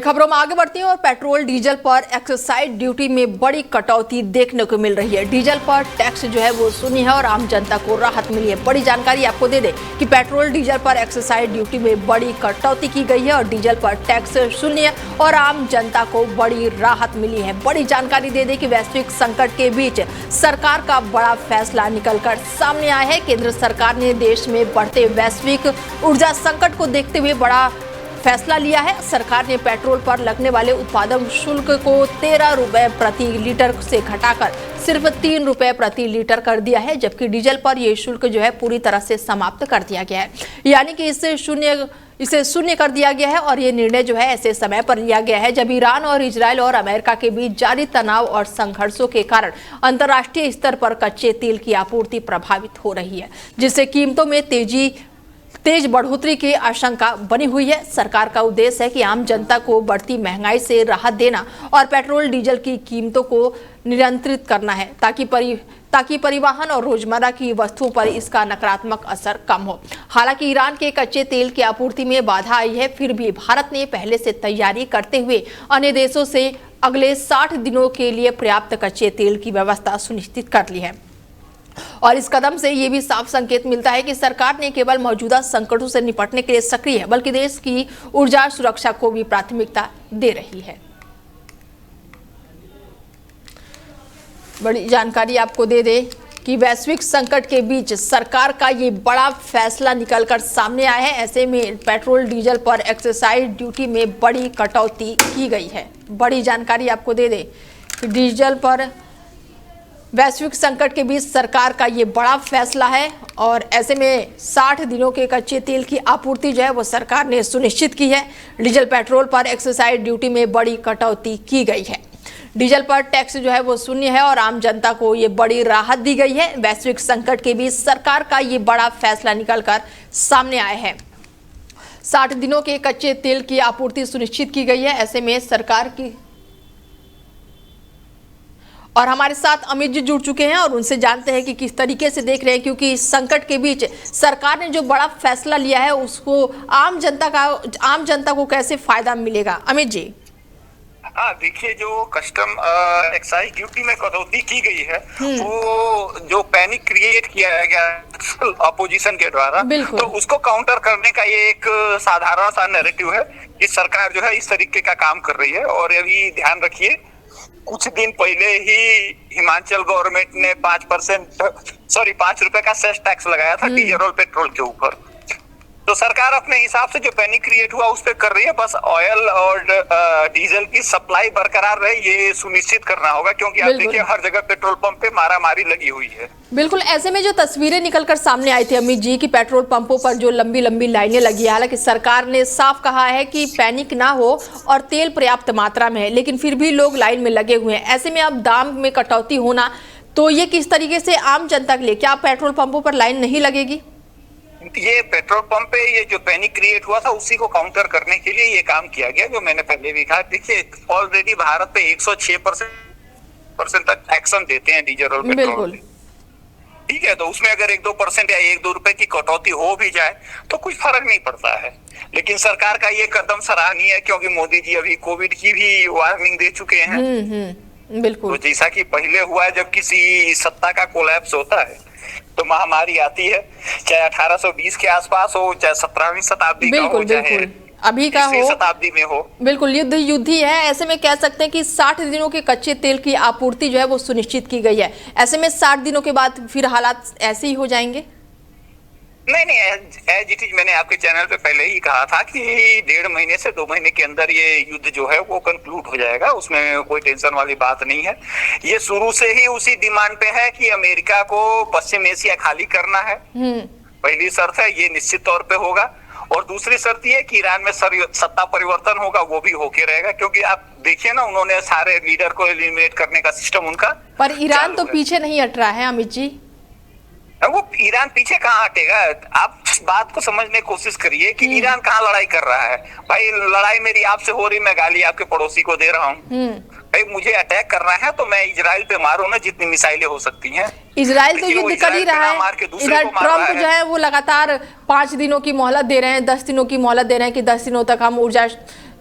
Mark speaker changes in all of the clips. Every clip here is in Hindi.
Speaker 1: खबरों में आगे बढ़ती हैं और पेट्रोल डीजल पर एक्साइज ड्यूटी में बड़ी कटौती देखने को मिल रही है। डीजल पर टैक्स जो है वो शून्य है और आम जनता को राहत मिली है। बड़ी जानकारी आपको दे दें कि पेट्रोल डीजल पर एक्साइज ड्यूटी में बड़ी कटौती की गई है और डीजल पर टैक्स शून्य है और आम जनता को बड़ी राहत मिली है। बड़ी जानकारी दे दें कि वैश्विक संकट के बीच सरकार का बड़ा फैसला निकलकर सामने आया है। केंद्र सरकार ने देश में बढ़ते वैश्विक ऊर्जा संकट को देखते हुए बड़ा फैसला लिया है। सरकार ने पेट्रोल पर लगने वाले उत्पादन शुल्क को 13 रुपए प्रति लीटर से घटाकर सिर्फ 3 रुपए प्रति लीटर कर दिया है, जबकि डीजल पर यह शुल्क जो है पूरी तरह से समाप्त कर दिया गया है, यानी कि इसे शून्य कर दिया गया है। और ये निर्णय जो है ऐसे समय पर लिया गया है जब ईरान और इजराइल और अमेरिका के बीच जारी तनाव और संघर्षों के कारण अंतर्राष्ट्रीय स्तर पर कच्चे तेल की आपूर्ति प्रभावित हो रही है, जिससे कीमतों में तेज बढ़ोतरी की आशंका बनी हुई है। सरकार का उद्देश्य है कि आम जनता को बढ़ती महंगाई से राहत देना और पेट्रोल डीजल की कीमतों को नियंत्रित करना है ताकि परिवहन और रोजमर्रा की वस्तुओं पर इसका नकारात्मक असर कम हो। हालांकि ईरान के कच्चे तेल की आपूर्ति में बाधा आई है, फिर भी भारत ने पहले से तैयारी करते हुए अन्य देशों से अगले 60 दिनों के लिए पर्याप्त कच्चे तेल की व्यवस्था सुनिश्चित कर ली है। और इस कदम से ये भी साफ संकेत मिलता है कि सरकार ने केवल मौजूदा संकटों से निपटने के लिए सक्रिय है, बल्कि देश की ऊर्जा सुरक्षा को भी प्राथमिकता दे रही है। बड़ी जानकारी आपको दे दें कि वैश्विक संकट के बीच सरकार का ये बड़ा फैसला निकलकर सामने आया है। ऐसे में पेट्रोल डीजल पर एक्साइज ड्यूटी में बड़ी कटौती की गई है। बड़ी जानकारी आपको दे दें कि डीजल पर वैश्विक संकट के बीच सरकार का ये बड़ा फैसला है और ऐसे में 60 दिनों के कच्चे तेल की आपूर्ति जो है वो सरकार ने सुनिश्चित की है। डीजल पेट्रोल पर एक्साइज ड्यूटी में बड़ी कटौती की गई है। डीजल पर टैक्स जो है वो शून्य है और आम जनता को ये बड़ी राहत दी गई है। वैश्विक संकट के बीच सरकार का ये बड़ा फैसला निकलकर सामने आया है। 60 दिनों के कच्चे तेल की आपूर्ति सुनिश्चित की गई है। ऐसे में सरकार की और हमारे साथ अमित जी जुड़ चुके हैं और उनसे जानते हैं कि किस तरीके से देख रहे हैं, क्योंकि इस संकट के बीच सरकार ने जो बड़ा फैसला लिया है उसको आम जनता को कैसे फायदा मिलेगा। अमित जी।
Speaker 2: हाँ, देखिए, जो कस्टम एक्साइज ड्यूटी में कटौती की गई है वो जो पैनिक क्रिएट किया गया अपोजिशन के द्वारा, तो उसको काउंटर करने का ये एक साधारण सा नैरेटिव है कि सरकार जो है इस तरीके का काम कर रही है। और अभी ध्यान रखिए, कुछ दिन पहले ही हिमाचल गवर्नमेंट ने 5 रुपए का सेस टैक्स लगाया था डीजल और पेट्रोल के ऊपर। तो सरकार अपने हिसाब से जो पैनिक क्रिएट हुआ उस पे कर रही है। बस ऑयल और डीजल की सप्लाई बरकरार रहे ये सुनिश्चित करना होगा, क्योंकि आप देखिए हर जगह पेट्रोल पंप पे मारामारी लगी हुई है।
Speaker 1: बिल्कुल, ऐसे में जो तस्वीरें निकलकर सामने आई थी अमित जी की पेट्रोल पंपों पर जो लंबी लंबी लाइनें लगी है, हालांकि सरकार ने साफ कहा है कि पैनिक ना हो और तेल पर्याप्त मात्रा में है, लेकिन फिर भी लोग लाइन में लगे हुए हैं। ऐसे में अब दाम में कटौती होना तो ये किस तरीके से आम जनता के लिए, क्या पेट्रोल पंपों पर लाइन नहीं लगेगी?
Speaker 2: ये पेट्रोल पंप पे ये जो पैनिक क्रिएट हुआ था उसी को काउंटर करने के लिए ये काम किया गया, जो मैंने पहले भी कहा। देखिए, ऑलरेडी भारत पे 106% तक एक्शन देते हैं डीजल और पेट्रोल, ठीक है। तो उसमें अगर 1-2% या 1-2 रुपए की कटौती हो भी जाए तो कुछ फर्क नहीं पड़ता है। लेकिन सरकार का ये कदम सराहनीय है, क्योंकि मोदी जी अभी कोविड की भी वार्निंग दे चुके हैं।
Speaker 1: बिल्कुल,
Speaker 2: तो जैसा कि पहले हुआ है, जब किसी सत्ता का कोलैप्स होता है तो महामारी आती है, चाहे 1820 के आसपास हो, चाहे 17वीं शताब्दी का हो, चाहे
Speaker 1: अभी का हो,
Speaker 2: शताब्दी में हो।
Speaker 1: बिल्कुल, युद्ध ही है। ऐसे में कह सकते हैं कि 60 दिनों के कच्चे तेल की आपूर्ति जो है वो सुनिश्चित की गई है। ऐसे में 60 दिनों के बाद फिर हालात ऐसे ही हो जाएंगे?
Speaker 2: नहीं, एज इट इज मैंने आपके चैनल पे पहले ही कहा था कि 1.5 महीने से 2 महीने के अंदर ये युद्ध जो है वो कंक्लूड हो जाएगा। उसमें कोई टेंशन वाली बात नहीं है। ये शुरू से ही उसी डिमांड पे है कि अमेरिका को पश्चिम एशिया खाली करना है। पहली शर्त है, ये निश्चित तौर पे होगा। और दूसरी शर्त ये है कि ईरान में सत्ता परिवर्तन होगा, वो भी होके रहेगा, क्योंकि आप देखिए ना, उन्होंने सारे लीडर को एलिमिनेट करने का सिस्टम उनका।
Speaker 1: पर ईरान तो पीछे नहीं हट रहा है अमित जी।
Speaker 2: वो ईरान पीछे कहाँ हटेगा? आप इस बात को समझने की कोशिश करिए कि ईरान कहाँ लड़ाई कर रहा है। भाई, लड़ाई मेरी आपसे हो रही, मैं गाली आपके पड़ोसी को दे रहा हूँ। भाई, मुझे अटैक करना है तो मैं इजराइल पे मारूं ना, जितनी मिसाइलें हो सकती हैं।
Speaker 1: इजराइल तो युद्ध कर ही रहा है। इधर ट्रंप जो है वो लगातार 5 दिनों की मोहलत दे रहे हैं, 10 दिनों की मोहलत दे रहे हैं कि 10 दिनों तक हम ऊर्जा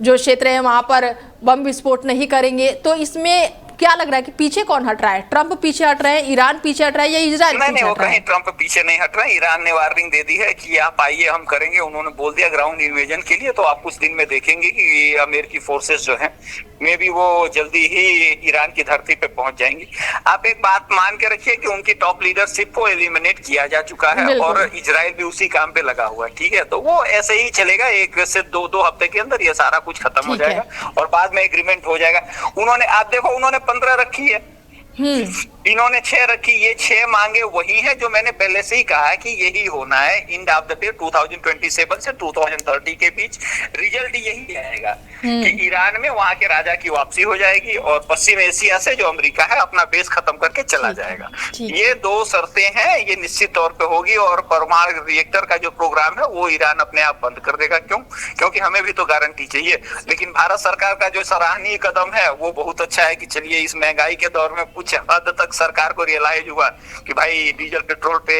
Speaker 1: जो क्षेत्र है वहां पर बम विस्फोट नहीं करेंगे। तो इसमें क्या लग रहा है कि पीछे कौन हट रहा है? ट्रंप पीछे हट रहे हैं, ईरान पीछे हट रहा है या इजराइल पीछे हट रहा है?
Speaker 2: नहीं, वो कहीं ट्रंप पीछे नहीं हट रहा है। ईरान ने वार्निंग दे दी है कि आप आइए, हम करेंगे। उन्होंने बोल दिया ग्राउंड इन्वेजन के लिए। तो आप कुछ दिन में देखेंगे कि अमेरिकी फोर्सेस जो हैं मे भी वो जल्दी ही ईरान की धरती पे पहुंच जाएंगी। आप एक बात मान के रखिए कि उनकी टॉप लीडरशिप को एलिमिनेट किया जा चुका है और इजराइल भी उसी काम पे लगा हुआ है। ठीक है, तो वो ऐसे ही चलेगा, 1 से 2 हफ्ते के अंदर ये सारा कुछ खत्म हो जाएगा और बाद में एग्रीमेंट हो जाएगा। उन्होंने, आप देखो, उन्होंने 15 रखी है, इन्होंने 6 रखी। ये 6 मांगे वही है जो मैंने पहले से ही कहा है कि यही होना है। एंड ऑफ द डे 2027 से 2030 के बीच रिजल्ट यही आएगा कि ईरान में वहां के राजा की वापसी हो जाएगी और पश्चिम एशिया से जो अमेरिका है अपना बेस खत्म करके चला जाएगा। ये 2 शर्तें हैं, ये निश्चित तौर पे होगी। और परमाणु रिएक्टर का जो प्रोग्राम है वो ईरान अपने आप बंद कर देगा। क्यों? क्योंकि हमें भी तो गारंटी चाहिए। लेकिन भारत सरकार का जो सराहनीय कदम है वो बहुत अच्छा है कि चलिए इस महंगाई के दौर में कुछ हद तक सरकार को रियलाइज हुआ कि भाई डीजल पेट्रोल पे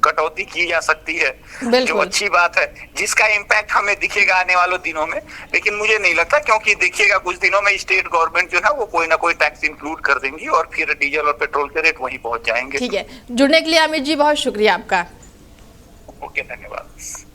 Speaker 2: कटौती की जा सकती है, जो अच्छी बात है, जिसका इम्पैक्ट हमें दिखेगा आने वाले दिनों में। लेकिन मुझे नहीं लगता, क्योंकि देखिएगा कुछ दिनों में स्टेट गवर्नमेंट जो है वो कोई ना कोई टैक्स इंक्लूड कर देंगी और फिर डीजल और पेट्रोल के रेट वहीं पहुंच जाएंगे।
Speaker 1: ठीक है, जुड़ने के लिए अमित जी बहुत शुक्रिया आपका।
Speaker 2: ओके, धन्यवाद।